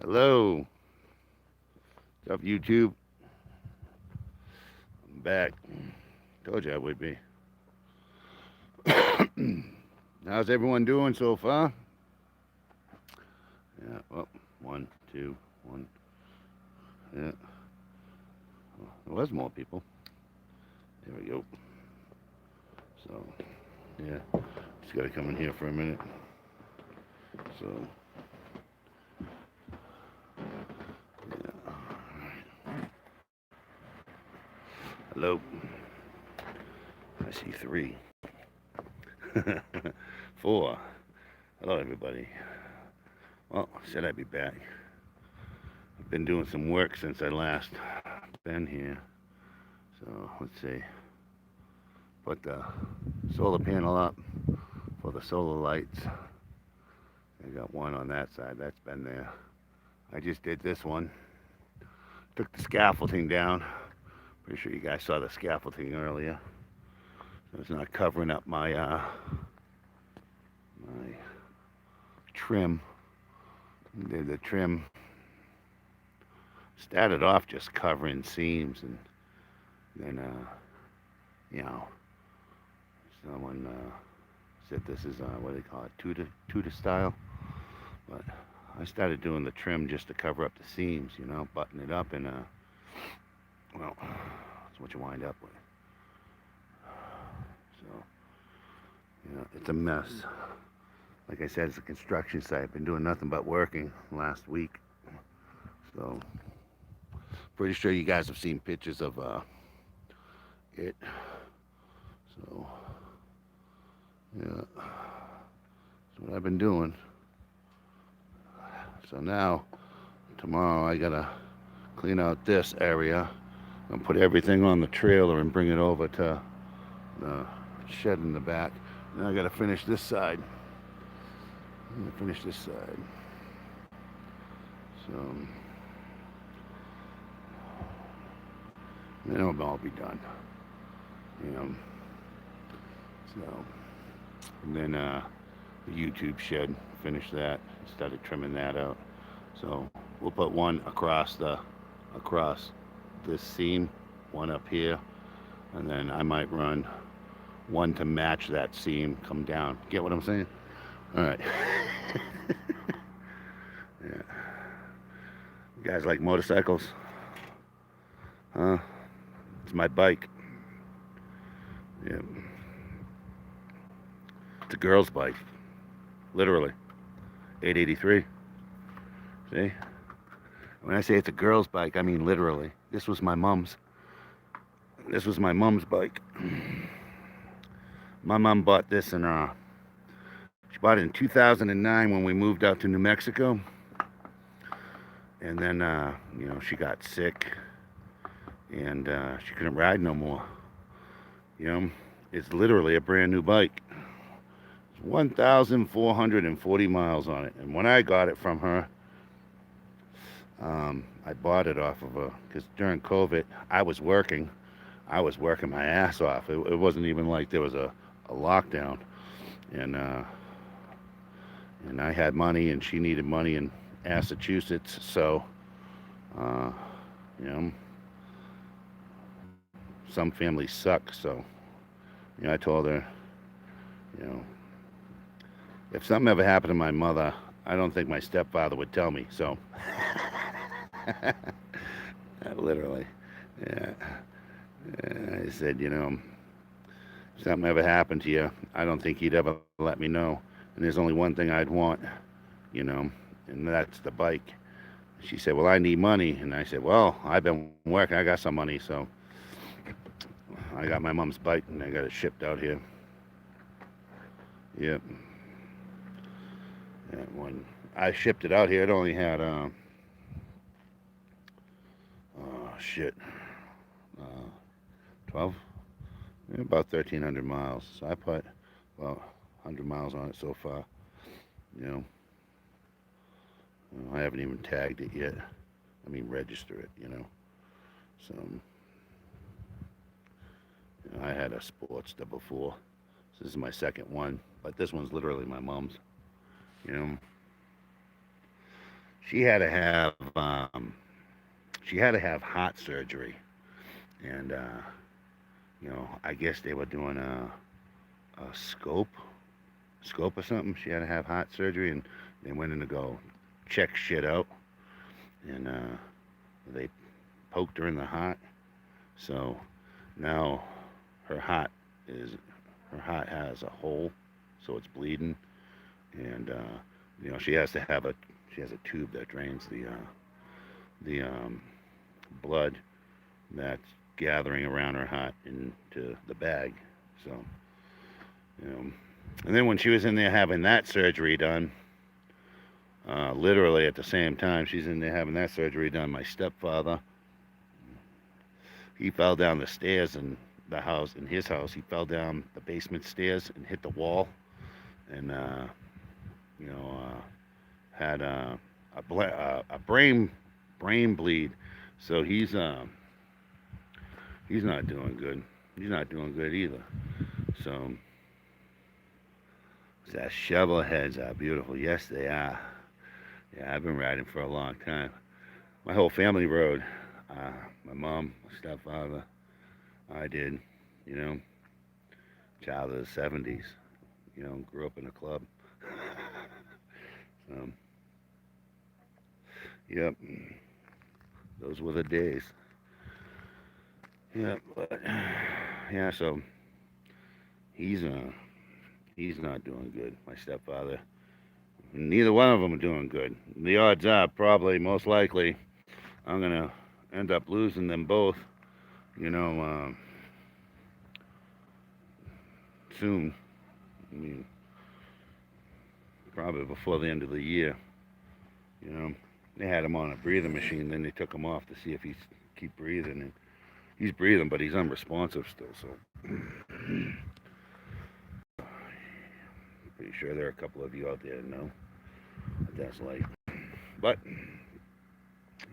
Hello, what's up, YouTube? I'm back. Told you I would be. How's everyone doing so far? Yeah, well, one, two, one. Yeah, well, there was more people. There we go. So, yeah, just gotta come in here for a minute. So, yeah. Hello. I see three. Four. Hello, everybody. Well, said I'd be back. I've been doing some work since I last been here. So, let's see. Put the solar panel up for the solar lights. I got one on that side. That's been there. I just did this one. Took the scaffolding down. Pretty sure you guys saw the scaffolding earlier. So it's not covering up my trim. Did the trim. Started off just covering seams, and then you know, someone said this is what do they call it, Tudor style. But I started doing the trim just to cover up the seams, button it up, and well, that's what you wind up with. So, it's a mess. Like I said, it's a construction site. I've been doing nothing but working last week. So, pretty sure you guys have seen pictures of it. So, yeah, that's what I've been doing. So now, tomorrow I gotta clean out this area and put everything on the trailer and bring it over to the shed in the back. Then I gotta finish this side. I'm gonna finish this side. So then it'll all be done. You know. So and then the YouTube shed, finish that. Started trimming that out. So we'll put one across this seam, one up here, and then I might run one to match that seam, come down. Get what I'm saying? All right. Yeah. You guys like motorcycles? Huh? It's my bike. Yeah. It's a girl's bike. Literally. 883. See? When I say it's a girl's bike, I mean literally. This was my mom's. This was my mom's bike. My mom bought this she bought it in 2009 when we moved out to New Mexico. And then, she got sick and she couldn't ride no more. It's literally a brand new bike. It's 1,440 miles on it. And when I got it from her, I bought it off of her because during COVID, I was working. I was working my ass off. It wasn't even like there was a lockdown. And, and I had money and she needed money in Massachusetts. So, uh, you know, some families suck. So, I told her, you know, if something ever happened to my mother, I don't think my stepfather would tell me. So, literally, yeah. I said, if something ever happened to you, I don't think he'd ever let me know. And there's only one thing I'd want, and that's the bike. She said, well, I need money. And I said, well, I've been working. I got some money. So I got my mom's bike and I got it shipped out here. Yep. And when I shipped it out here, it only had, shit, 12, about 1,300 miles. So I put about 100 miles on it so far. You know, I haven't even tagged it yet. I mean, register it. So I had a Sportster before. So this is my second one, but this one's literally my mom's. You know, she had to have heart surgery, and I guess they were doing a scope or something. She had to have heart surgery, and they went in to go check shit out, and they poked her in the heart. So now her heart is her heart has a hole, so it's bleeding, and she has a tube that drains the blood that's gathering around her heart into the bag. So, and then when she was in there having that surgery done, literally at the same time she's in there having that surgery done, my stepfather, he fell down the stairs in his house. He fell down the basement stairs and hit the wall, and you know, had a brain bleed. So he's not doing good. He's not doing good either. So that shovel heads are beautiful. Yes, they are. Yeah, I've been riding for a long time. My whole family rode. My mom, my stepfather, I did. You know, child of the '70s. Grew up in a club. So, yep, those were the days. Yeah, but yeah. So he's uh he's not doing good. My stepfather. Neither one of them are doing good. The odds are probably most likely I'm gonna end up losing them both. You know, soon. I mean, probably before the end of the year. You know, they had him on a breathing machine. Then they took him off to see if he's keep breathing, and he's breathing, but he's unresponsive still. So, pretty sure there are a couple of you out there that know what that's like. But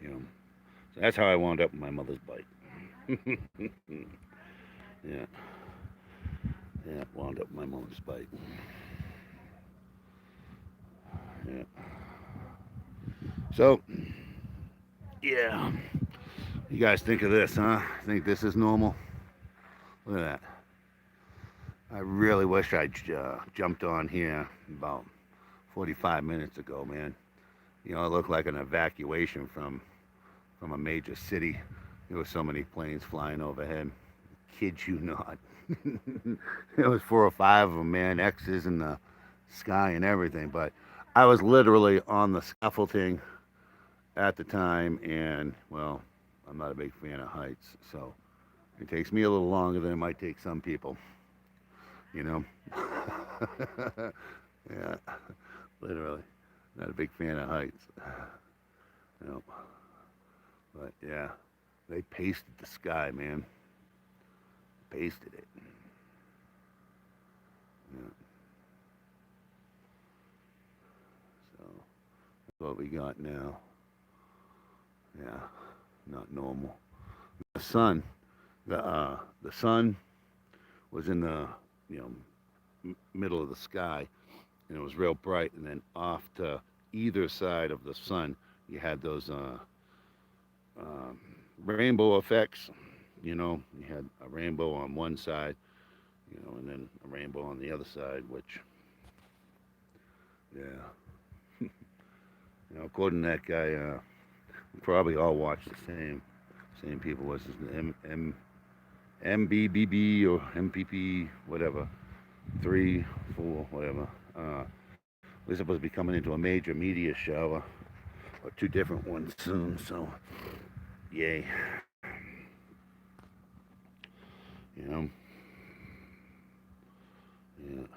so that's how I wound up with my mother's bike. Yeah, yeah, wound up with my mother's bike. Yeah. So, yeah. You guys think of this, huh? Think this is normal? Look at that. I really wish I jumped on here about 45 minutes ago, man. It looked like an evacuation from a major city. There were so many planes flying overhead. Kid you not. There was 4 or 5 of them, man. X's in the sky and everything. But I was literally on the scaffolding at the time, and well, I'm not a big fan of heights, so it takes me a little longer than it might take some people. You know. Yeah, literally, not a big fan of heights. But yeah, they pasted the sky, man. Pasted it. Yeah. So that's what we got now. Yeah, not normal. The sun, the sun was in the you know middle of the sky, and it was real bright. And then off to either side of the sun, you had those um, rainbow effects. You had a rainbow on one side, and then a rainbow on the other side, which, yeah, according to that guy, we probably all watched the same people. What's his name? MBBB or MPP, whatever, 3, 4, whatever. We're supposed to be coming into a major media shower, or 2 different ones soon. So, yay. You know. Yeah.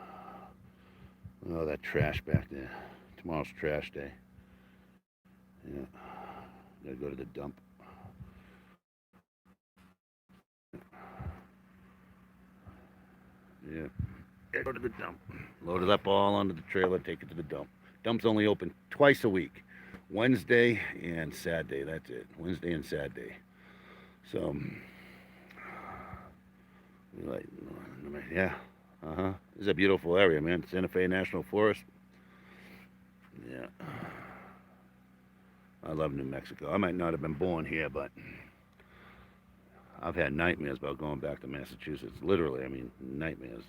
Oh, that trash back there. Tomorrow's trash day. Yeah. Gotta go to the dump. Yeah. Gotta go to the dump. Load it up all onto the trailer, take it to the dump. Dump's only open twice a week. Wednesday and Saturday. That's it. Wednesday and Saturday. So, like, yeah. Uh-huh. This is a beautiful area, man. Santa Fe National Forest. Yeah. I love New Mexico. I might not have been born here, but I've had nightmares about going back to Massachusetts. Literally, I mean, nightmares.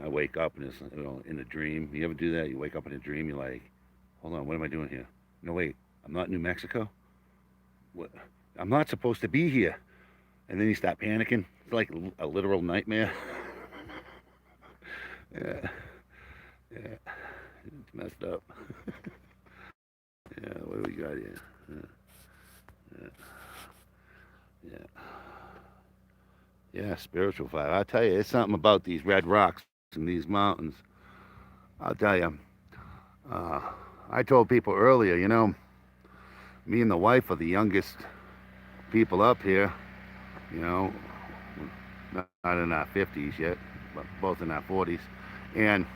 I wake up and it's, in a dream. You ever do that? You wake up in a dream, you're like, hold on, what am I doing here? No, wait, I'm not in New Mexico? What? I'm not supposed to be here. And then you start panicking. It's like a literal nightmare. Yeah, yeah, it's messed up. Yeah, what do we got here? Yeah, yeah, yeah, spiritual fire. I tell you, it's something about these red rocks and these mountains. I'll tell you. Uh, I told people earlier, me and the wife are the youngest people up here. You know, not in our 50s yet, but both in our 40s. And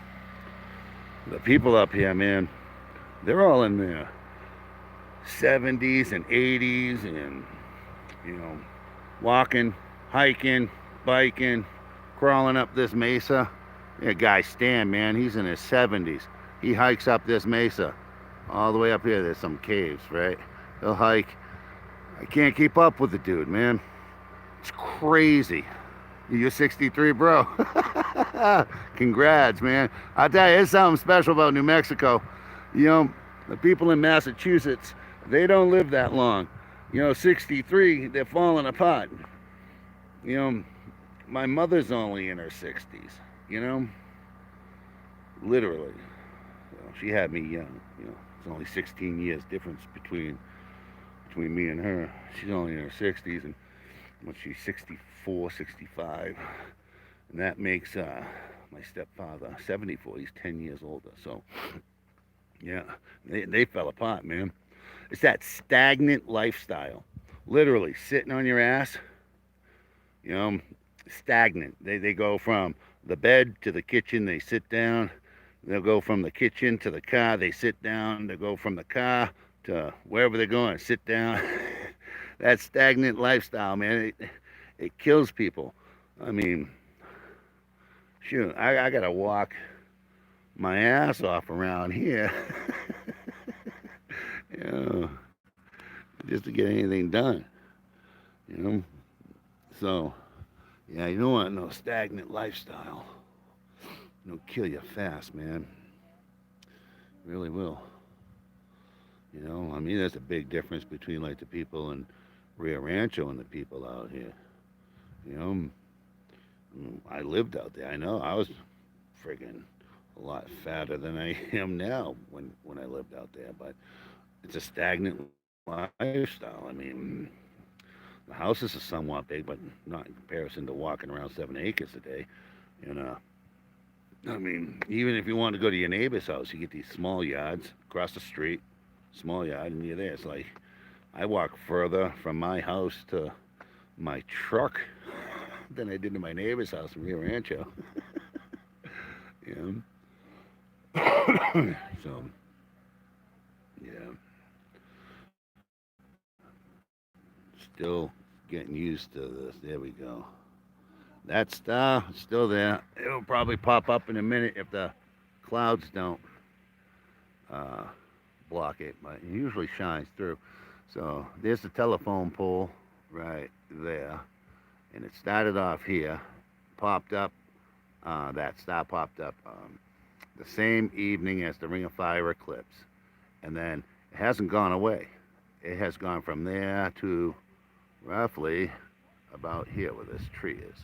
the people up here, man, they're all in their 70s and 80s and, you know, walking, hiking, biking, crawling up this mesa. Yeah, guy Stan, man, he's in his 70s. He hikes up this mesa. All the way up here, there's some caves, right? He'll hike. I can't keep up with the dude, man. It's crazy. You're 63, bro. Congrats, man. I'll tell you, there's something special about New Mexico. The people in Massachusetts, they don't live that long. 63, they're falling apart. My mother's only in her 60s, literally. She had me young, It's only 16 years difference between me and her. She's only in her 60s, and she's 64, 65, and that makes my stepfather 74. He's 10 years older. So, yeah, they fell apart, man. It's that stagnant lifestyle. Literally sitting on your ass, stagnant. They go from the bed to the kitchen, they sit down. They'll go from the kitchen to the car, they sit down. They'll go from the car to wherever they're going, sit down. That stagnant lifestyle, man, it kills people. I mean, shoot, I gotta walk my ass off around here, you know, just to get anything done, you know. So, yeah, you don't want no stagnant lifestyle. It'll kill you fast, man. Really will. I mean, there's a big difference between like the people in Rio Rancho and the people out here. I lived out there. I know I was friggin' a lot fatter than I am now when I lived out there, but it's a stagnant lifestyle. I mean, the houses are somewhat big, but not in comparison to walking around 7 acres a day. I mean, even if you want to go to your neighbor's house, you get these small yards across the street, small yard, and you're there. It's like I walk further from my house to my truck than I did to my neighbor's house in Rio Rancho. So, yeah. Still getting used to this. There we go. That star is still there. It'll probably pop up in a minute if the clouds don't uh, block it, but it usually shines through. So there's the telephone pole right there, and it started off here, popped up. That star popped up the same evening as the Ring of Fire eclipse, and then it hasn't gone away. It has gone from there to roughly about here where this tree is,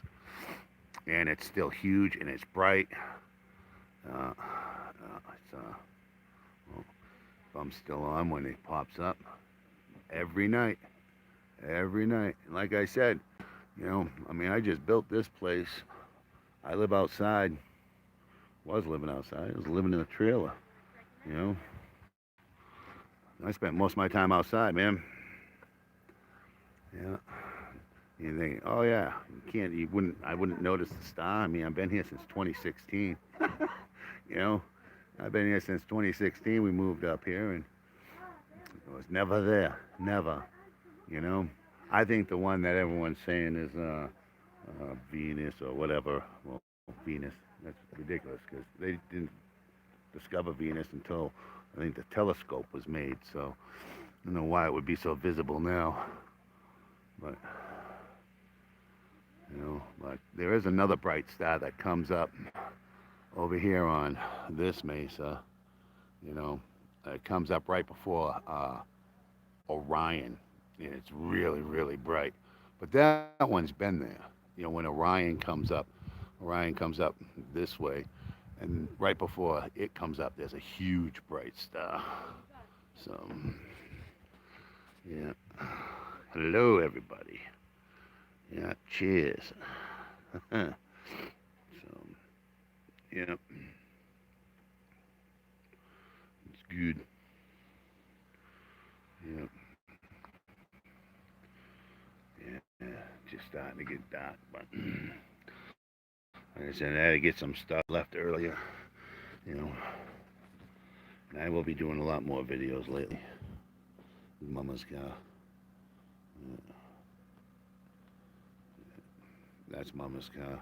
and it's still huge and it's bright. Well, if I'm still on when it pops up every night, and like I said, I mean, I just built this place. I live outside. Was living outside. I was living in a trailer. I spent most of my time outside, man. Yeah. You think, oh yeah, I wouldn't notice the star. I mean, I've been here since 2016. I've been here since 2016. We moved up here, and it was never there, never. I think the one that everyone's saying is Venus or whatever. Well, Venus. That's ridiculous because they didn't discover Venus until I think the telescope was made. So I don't know why it would be so visible now, but but there is another bright star that comes up over here on this mesa. It comes up right before Orion, and it's really, really bright. But that one's been there. When Orion comes up this way, and right before it comes up, there's a huge bright star. So, yeah. Hello, everybody. Yeah, cheers. So, yeah, it's good. Yeah, yeah, just starting to get dark, but like I said, I had to get some stuff left earlier, you know. And I will be doing a lot more videos lately. Mama's car. Yeah, that's Mama's car.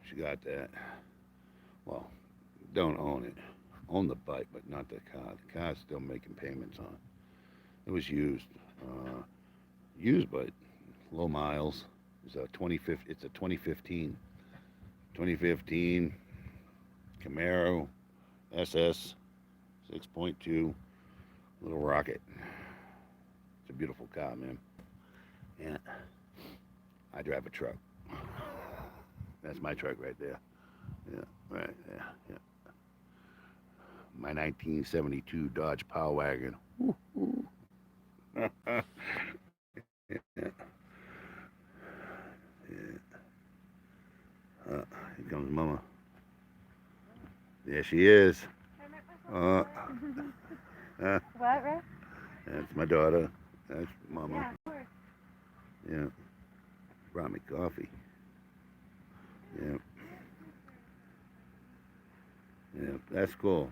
She got that. Well, don't own it. Own the bike, but not the car. The car's still making payments on. It was used. Used, but low miles. It's a 2015 Camaro SS 6.2 little rocket. It's a beautiful car, man. Yeah. I drive a truck. That's my truck right there. Yeah, right there. Yeah. My 1972 Dodge Power Wagon. Yeah. Yeah. Here comes Mama. There she is. Uh, uh, What, Rick? that's my daughter. That's Mama. Yeah, of course. Yeah. Brought me coffee. Yeah. Yeah. That's cool.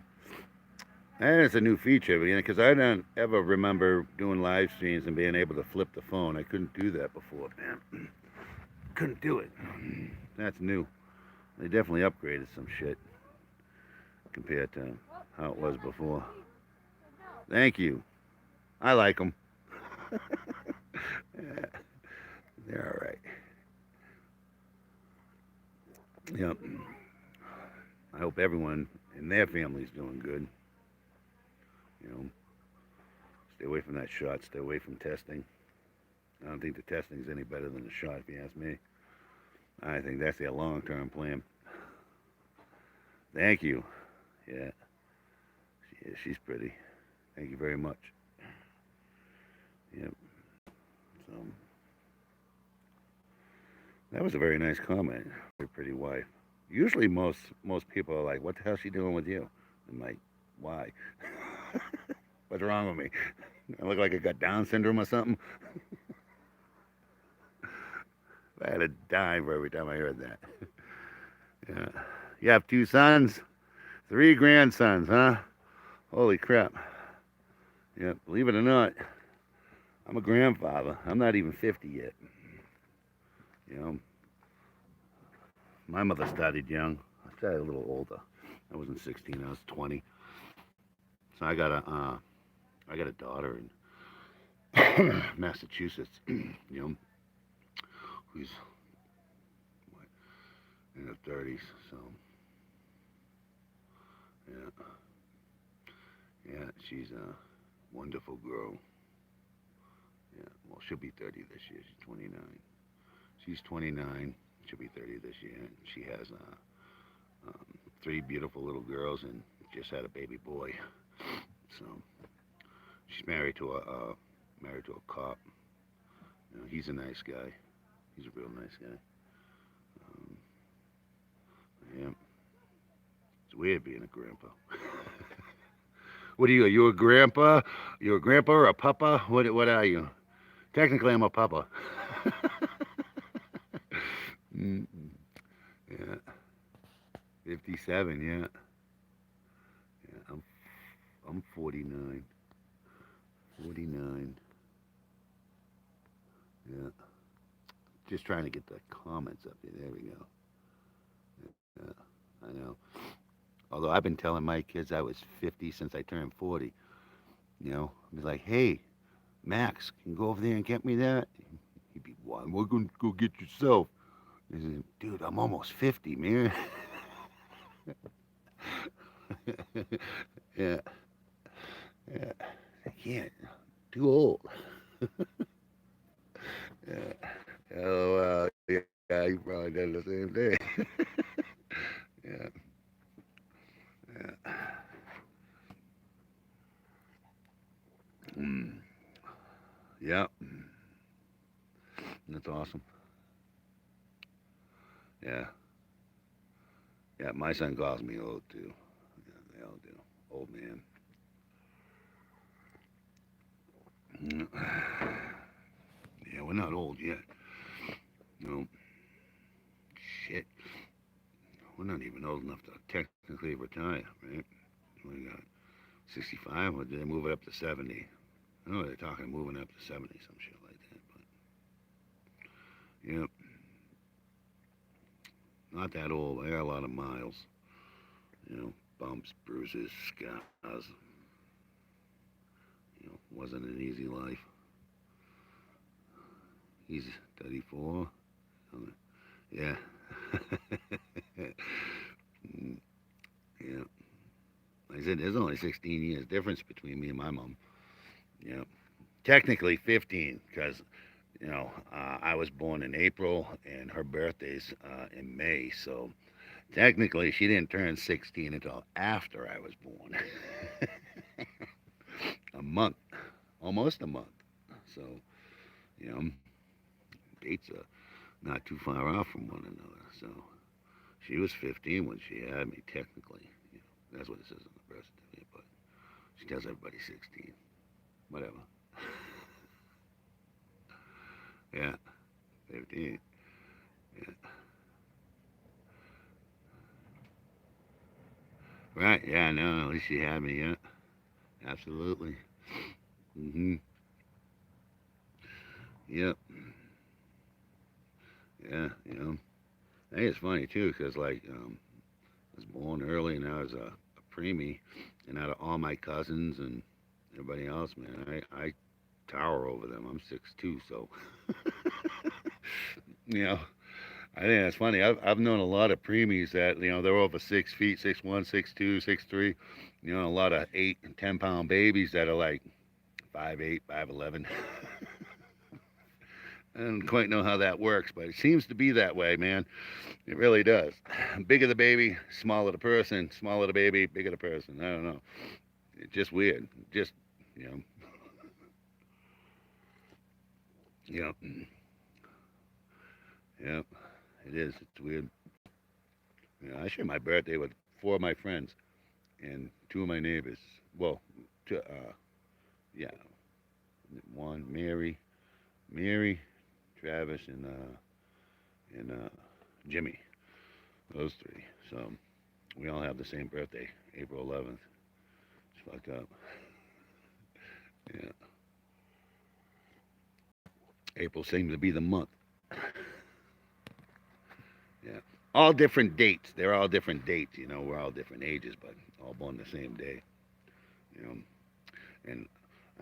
And it's a new feature, because I don't ever remember doing live streams and being able to flip the phone. I couldn't do that before, man. Couldn't do it. That's new. They definitely upgraded some shit compared to how it was before. Thank you. I like them. Yeah, they're all right. Yep. I hope everyone in their family's doing good. You know, stay away from that shot. Stay away from testing. I don't think the testing's any better than the shot, if you ask me. I think that's their long-term plan. Thank you. Yeah. She's pretty. Thank you very much. Yep. So that was a very nice comment. Very pretty wife. Usually most people are like, "What the hell's she doing with you?" I'm like, "Why? What's wrong with me? I look like I got Down syndrome or something?" I had a dime for every time I heard that. Yeah. You have 2 sons, 3 grandsons, huh? Holy crap. Yeah, believe it or not, I'm a grandfather. I'm not even 50 yet. You know, my mother started young. I started a little older. I wasn't 16. I was 20. So I got a daughter in Massachusetts. Who's what, in her 30s. So yeah, yeah, she's a wonderful girl. Yeah, well, she'll be 30 this year. She's 29. She's 29. She'll be 30 this year. And she has 3 beautiful little girls and just had a baby boy. So she's married to a cop. He's a nice guy. He's a real nice guy. Um, yeah, it's weird being a grandpa. What are you? Are you a grandpa? You a grandpa or a papa? What are you? Technically, I'm a papa. Mm, yeah, 57. Yeah, yeah. I'm 49. 49. Yeah. Just trying to get the comments up here. There we go. Yeah, I know. Although I've been telling my kids I was 50 since I turned 40. You know, I'd be like, hey, Max, can you go over there and get me that? He'd be, why? We're going to go get yourself. He said, dude, I'm almost 50, man. Yeah, yeah. I can't. Too old. Yeah. Oh, yeah, he probably did the same thing. Yeah, yeah. Mm. Yeah, that's awesome. Yeah, yeah. My son calls me old too. Yeah, they all do. Old man. Mm. Yeah, we're not old yet. No, shit. We're not even old enough to technically retire, right? We got 65, or did they move it up to 70? No, they're talking moving up to 70, some shit like that. But, yep, not that old. I got a lot of miles. Bumps, bruises, scars. Wasn't an easy life. He's 34. Yeah. Mm, yeah. Like I said, there's only 16 years difference between me and my mom. Yeah. Technically 15, because I was born in April and her birthday's in May, so technically she didn't turn 16 until after I was born. A month, almost a month. So, you know, dates are not too far off from one another. So she was 15 when she had me, technically. That's what it says on the birth certificate, but she tells everybody 16. Whatever. Yeah, 15. Yeah. Right, yeah, no, at least she had me, yeah. Absolutely. Hmm. Yep. Yeah, I think it's funny, too, because, like, I was born early and I was a preemie, and out of all my cousins and everybody else, man, I tower over them. I'm 6'2", so, you know, I think that's funny. I've known a lot of preemies that, they're over 6 feet, 6'1", 6'2", 6'3". A lot of 8 and 10 pound babies that are like 5'8", 5'11". I don't quite know how that works, but it seems to be that way, man. It really does. Bigger the baby, smaller the person. Smaller the baby, bigger the person. I don't know. It's just weird. Just, you know, yeah, yeah. It is. It's weird. I share my birthday with 4 of my friends and 2 of my neighbors. Well, yeah, one Mary, Travis, and Jimmy. Those 3. So we all have the same birthday, April 11th. It's fucked up. Yeah, April seems to be the month. Yeah, all different dates. They're all different dates. We're all different ages, but all born the same day. You know, and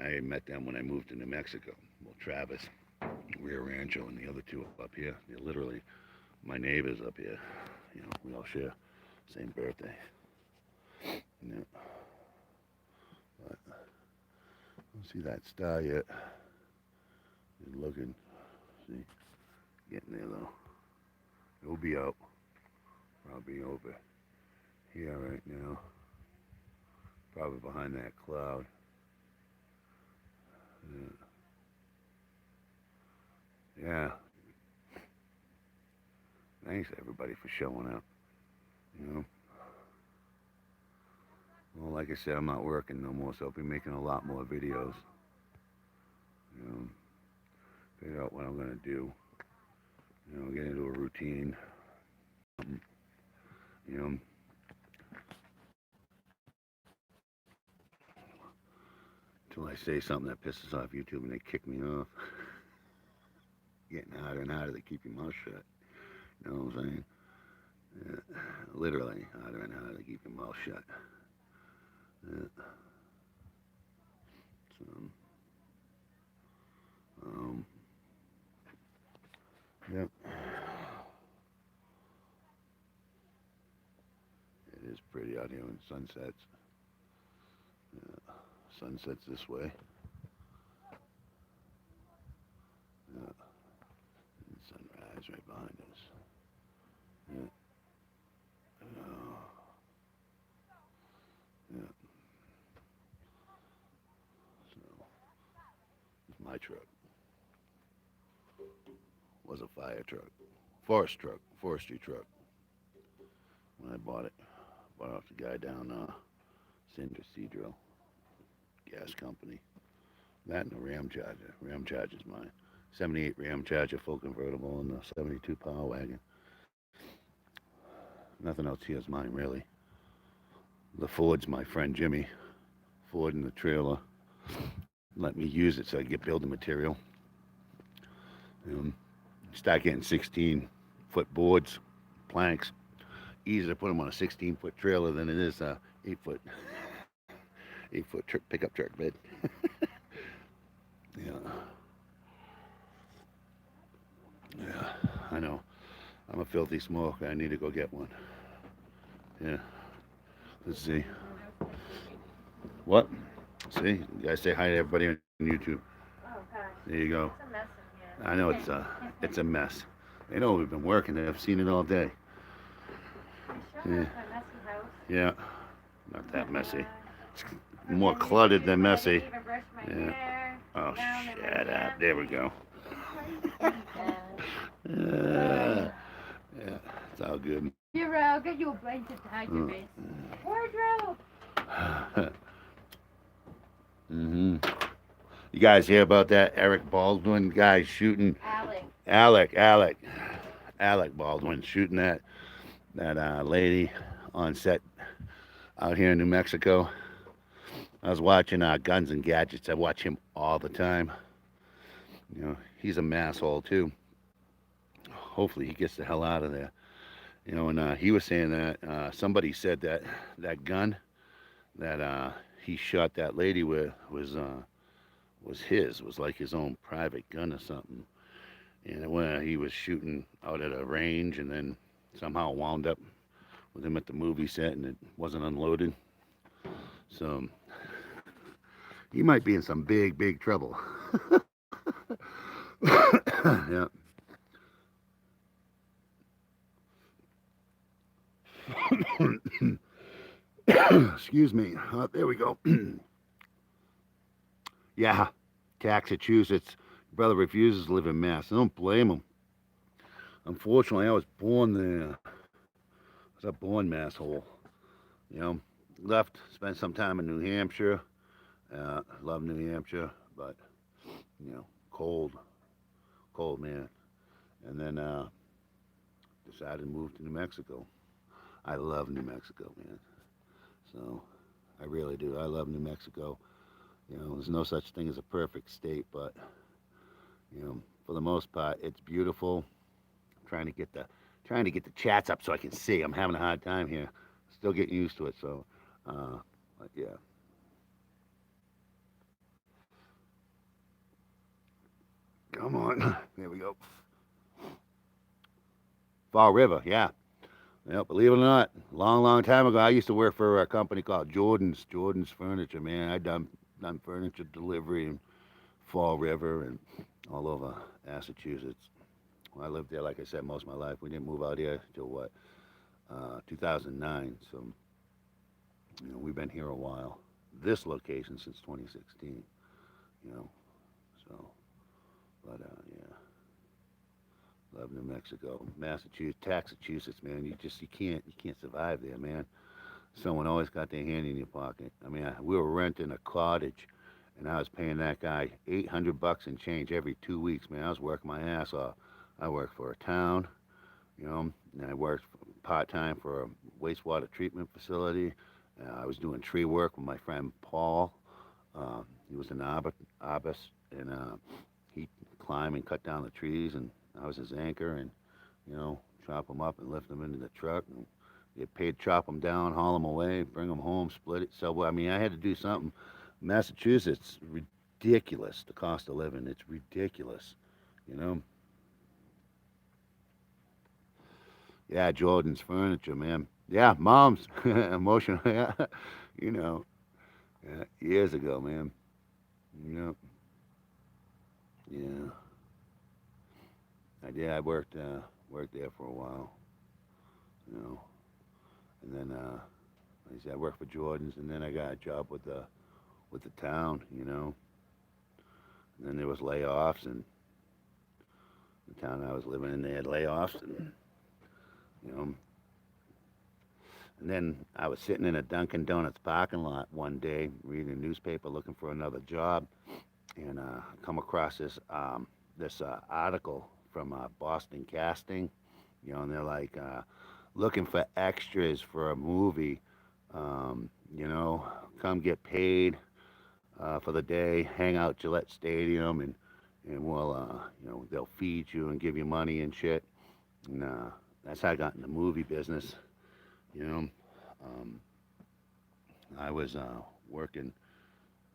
I met them when I moved to New Mexico. Well, Travis, Rio Rancho, and the other 2 up here. They're literally my neighbors up here. We all share same birthday. Yeah, but I don't see that star yet. He's looking. See, getting there though. It'll be out. Probably over here right now. Probably behind that cloud. Yeah. Yeah. Thanks everybody for showing up. You know. Well, like I said, I'm not working no more, so I'll be making a lot more videos. You know, figure out what I'm gonna do. Get into a routine. You know, until I say something that pisses off YouTube and they kick me off. Getting harder and harder to keep your mouth shut. You know what I'm saying? Yeah, literally harder and harder to keep your mouth shut. Yeah. out here when sun sets. Yeah. Sun sets this way. Yeah. And sunrise right behind us. Yeah. Oh. Yeah. So, it's my truck. Was a fire truck. Forestry truck. When I bought it. Bought it off the guy down San Ysidro gas company. That and a Ram Charger. Ram Charger's mine. 78 Ram Charger full convertible and the 72 Power Wagon. Nothing else here is mine, really. The Ford's my friend Jimmy. Ford in the trailer. Let me use it so I get building material. Start getting 16-foot boards, planks. Easier to put them on a 16-foot trailer than it is a 8-foot pickup truck bed. Yeah. Yeah, I know. I'm a filthy smoker. I need to go get one. Yeah. Let's see. What? See? You guys say hi to everybody on YouTube. Oh gosh. There you go. It's a mess in here. I know it's a mess. They know we've been working. I've seen it all day. You sure Yeah. that's my messy house? Yeah. Not that messy. It's more cluttered than messy. I didn't even brush my Yeah. hair. Oh, Down in my shut up. hand. There we go. Yeah, it's all good. Here, I'll get you a blanket to hide your face. Wardrobe! Mm-hmm. You guys hear about that Eric Baldwin guy shooting Alec. Alec Baldwin shooting that lady on set out here in New Mexico? I was watching Guns and Gadgets. I watch him all the time. You know, he's a masshole too. Hopefully he gets the hell out of there. You know, and he was saying that somebody said that that gun that he shot that lady with was like his own private gun or something. And when he was shooting out at a range, and then somehow wound up with him at the movie set, and it wasn't unloaded. So he might be in some big trouble. Yeah. Excuse me. There we go. Yeah, Massachusetts. Brother refuses to live in Mass. I don't blame him. Unfortunately, I was born there. I was a born masshole. You know, left, spent some time in New Hampshire. Love New Hampshire, but you know, cold, man. And then decided to move to New Mexico. I love New Mexico, man. So I really do. I love New Mexico. You know, there's no such thing as a perfect state, but you know, for the most part, it's beautiful. I'm trying to get the chats up so I can see. I'm having a hard time here. Still getting used to it. So, but yeah. Come on. There we go. Fall River, yeah. Yeah, believe it or not, long time ago, I used to work for a company called Jordan's Furniture, man. I done furniture delivery in Fall River and all over Massachusetts. Well, I lived there, like I said, most of my life. We didn't move out here till what, 2009. So, you know, we've been here a while. This location since 2016. You know, so, but yeah. Love New Mexico, Massachusetts, man. You can't survive there, man. Someone always got their hand in your pocket. I mean, we were renting a cottage, and I was paying that guy $800 and change every 2 weeks, man. I was working my ass off. I worked for a town, you know, and I worked part time for a wastewater treatment facility. I was doing tree work with my friend Paul. He was an arborist, and he climbed and cut down the trees, and I was his anchor, and you know, chop them up and lift them into the truck, and get paid to chop them down, haul them away, bring them home, split it. So I mean, I had to do something. Massachusetts, ridiculous. The cost of living, it's ridiculous. You know. Yeah, Jordan's Furniture, man. Yeah, moms, emotional. Yeah, you know, years ago, man. You yeah. I did. I worked there for a while. You know, and then like I said, I worked for Jordan's, and then I got a job with the town. And then there was layoffs, and the town I was living in, they had layoffs, and you know. And then I was sitting in a Dunkin' Donuts parking lot one day, reading a newspaper, looking for another job, and come across this article from Boston Casting, and they're like looking for extras for a movie. Um, come get paid for the day, hang out Gillette Stadium, and we'll they'll feed you and give you money and shit. And that's how I got in the movie business. You know, um, I was working.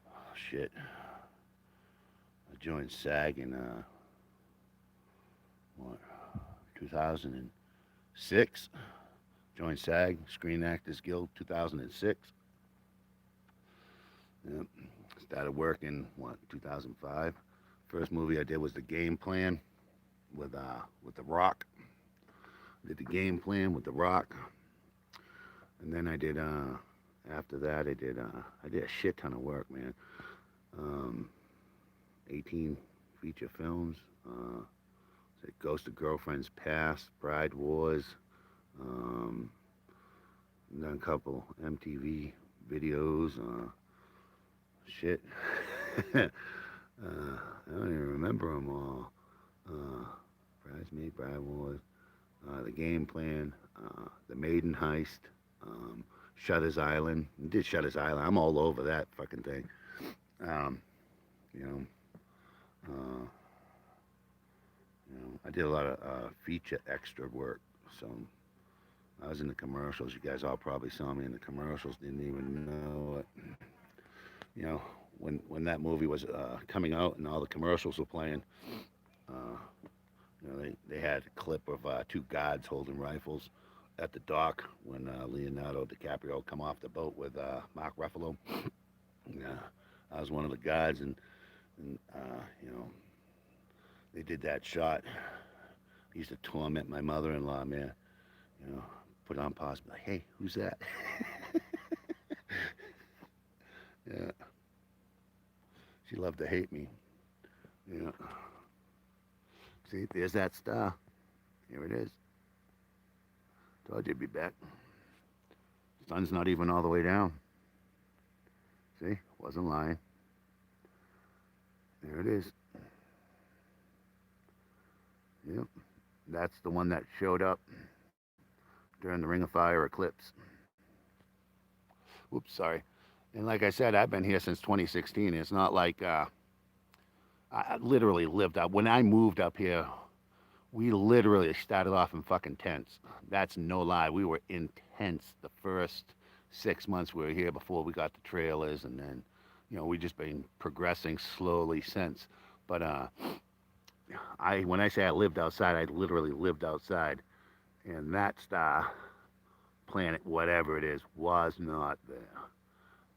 Oh, shit, I joined SAG in what 2006. Joined SAG, Screen Actors Guild, 2006. Yep. Started working 2005. First movie I did was The Game Plan with The Rock. Did The Game Plan with The Rock, and then I did after that I did a shit ton of work, man. Um, 18 feature films. Ghost of Girlfriends Past, Bride Wars. Um, done a couple MTV videos. Shit. I don't even remember them all. Bridesmaid, Bride Wars, The Game Plan, The Maiden Heist, Shutter's Island. I did Shutter's Island. I'm all over that fucking thing. Um, you know, uh, I did a lot of feature extra work. So I was in the commercials. You guys all probably saw me in the commercials. Didn't even know it. You know, when that movie was coming out and all the commercials were playing, uh, they had a clip of two guards holding rifles at the dock when Leonardo DiCaprio come off the boat with Mark Ruffalo. Yeah, I was one of the guards, and they did that shot. I used to torment my mother-in-law, man. You know, put on pause, be like, "Hey, who's that?" Yeah, she loved to hate me. Yeah. See, there's that star. Here it is. Told you it'd be back. Sun's not even all the way down. See, wasn't lying. There it is. Yep. That's the one that showed up during the Ring of Fire eclipse. Oops, sorry. And like I said, I've been here since 2016. It's not like I literally lived up. When I moved up here, we literally started off in fucking tents. That's no lie. We were in tents the first 6 months we were here before we got the trailers, and then, we just been progressing slowly since. But when I say I lived outside, I literally lived outside, and that star, planet, whatever it is, was not there.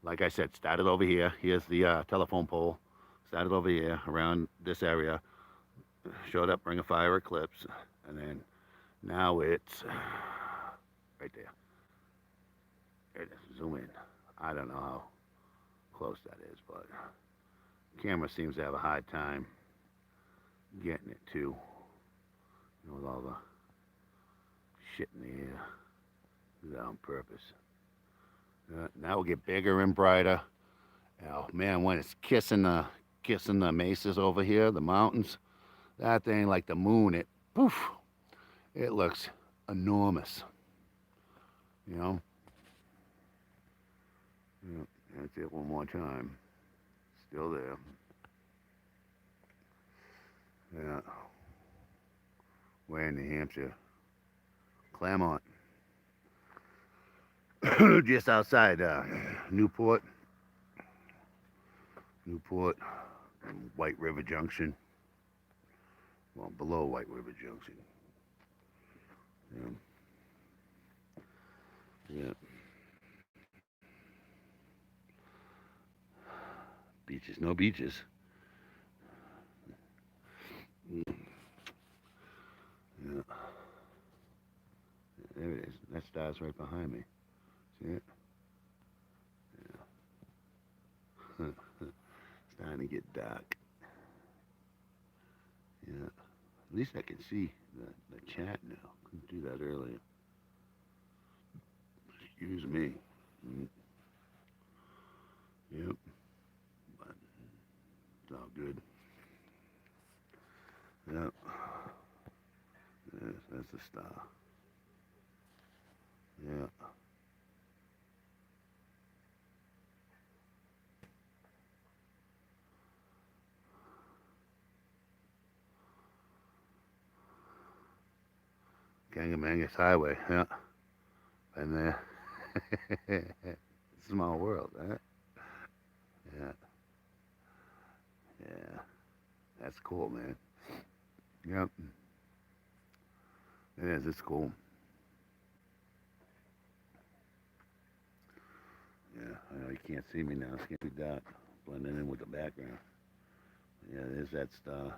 Like I said, started over here. Here's the telephone pole. Started over here around this area. Showed up, Ring of Fire eclipse, and then now it's right there. There it is. Zoom in. I don't know how close that is, but the camera seems to have a hard time getting it too. With all the shit in the air. Do that on purpose. Now we'll get bigger and brighter. Oh man, when it's kissing the mesas over here, the mountains, that thing like the moon, it looks enormous. You know? Yep, that's it one more time. Still there. Yeah. We're in New Hampshire. Claremont. Just outside Newport. Newport. White River Junction. Well, below White River Junction. Yeah. Yeah. Beaches, no beaches. Mm. Yeah. There it is. That star's right behind me. See it? Yeah. Starting to get dark. Yeah. At least I can see the chat now. Couldn't do that earlier. Excuse me. Mm. Yep. But it's all good. Yep. Yes, that's the star. Yeah. Gangamangus Highway. Yeah. Been there. Small world, huh? Yeah. Yeah. That's cool, man. Yep. It is. It's cool. Yeah. I know you can't see me now. It's gonna be dark. Blending in with the background. Yeah, there's that star.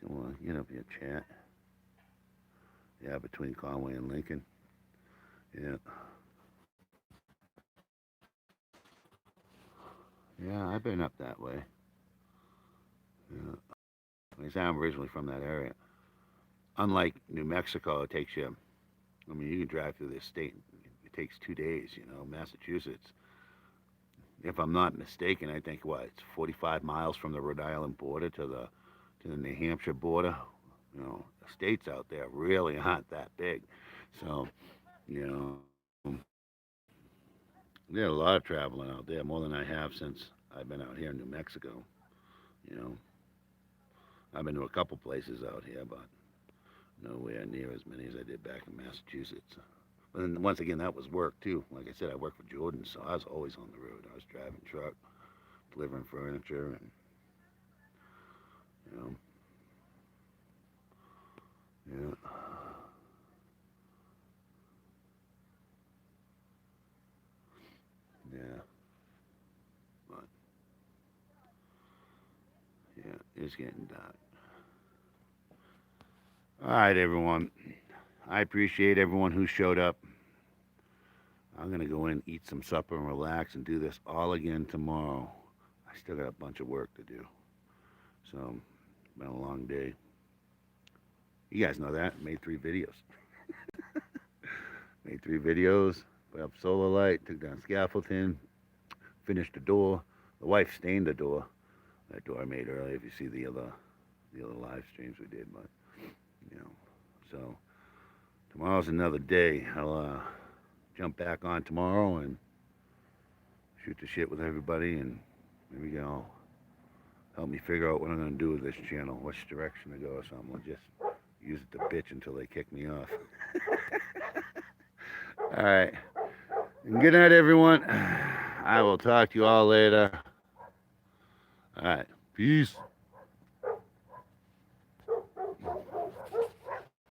Come on, get up here, chat. Yeah, between Conway and Lincoln. Yeah. Yeah, I've been up that way. Yeah. I say I'm originally from that area. Unlike New Mexico, it takes you, I mean, you can drive through this state. It takes 2 days, you know. Massachusetts, if I'm not mistaken, I think what, it's 45 miles from the Rhode Island border to the New Hampshire border. You know, the states out there really aren't that big. So, you know, there's a lot of traveling out there, more than I have since I've been out here in New Mexico. You know, I've been to a couple places out here, but nowhere near as many as I did back in Massachusetts. But then once again, that was work too. Like I said, I worked for Jordan, so I was always on the road. I was driving truck, delivering furniture, and you know, yeah, yeah, but yeah, it's getting dark. All right, everyone. I appreciate everyone who showed up. I'm gonna go in, eat some supper, and relax, and do this all again tomorrow. I still got a bunch of work to do, so it's been a long day. You guys know that. Made 3 videos. Made 3 videos. Put up solar light. Took down scaffolding. Finished the door. The wife stained the door. That door I made earlier. If you see the other live streams we did, but you know, so tomorrow's another day. I'll jump back on tomorrow and shoot the shit with everybody, and maybe y'all help me figure out what I'm gonna do with this channel, which direction to go or something. I'll just use it to bitch until they kick me off. All right. Good night, everyone. I will talk to you all later. All right. Peace.